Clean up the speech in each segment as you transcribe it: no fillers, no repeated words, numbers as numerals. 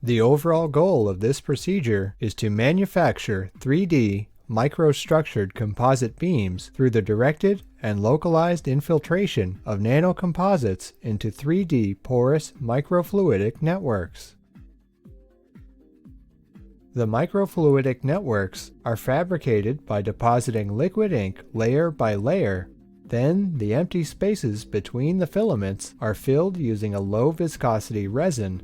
The overall goal of this procedure is to manufacture 3D microstructured composite beams through the directed and localized infiltration of nanocomposites into 3D porous microfluidic networks. The microfluidic networks are fabricated by depositing liquid ink layer by layer. Then the empty spaces between the filaments are filled using a low viscosity resin,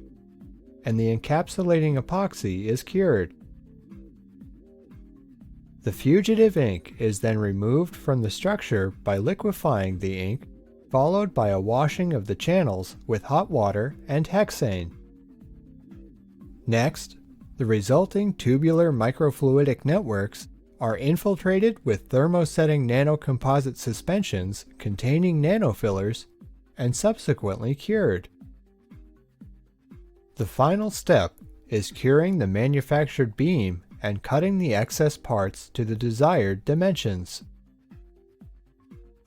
and the encapsulating epoxy is cured. The fugitive ink is then removed from the structure by liquefying the ink, followed by a washing of the channels with hot water and hexane. Next, the resulting tubular microfluidic networks are infiltrated with thermosetting nanocomposite suspensions containing nanofillers and subsequently cured. The final step is curing the manufactured beam and cutting the excess parts to the desired dimensions.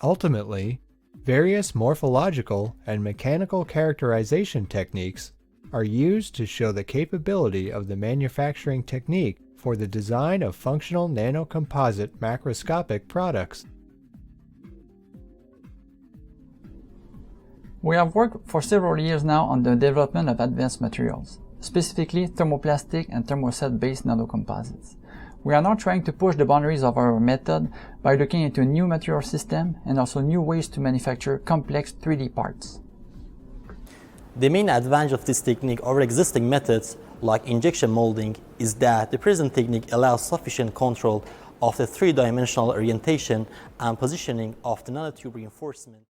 Ultimately, various morphological and mechanical characterization techniques are used to show the capability of the manufacturing technique for the design of functional nanocomposite macroscopic products. We have worked for several years now on the development of advanced materials, specifically thermoplastic and thermoset-based nanocomposites. We are now trying to push the boundaries of our method by looking into a new material system and also new ways to manufacture complex 3D parts. The main advantage of this technique over existing methods like injection molding is that the present technique allows sufficient control of the three-dimensional orientation and positioning of the nanotube reinforcement.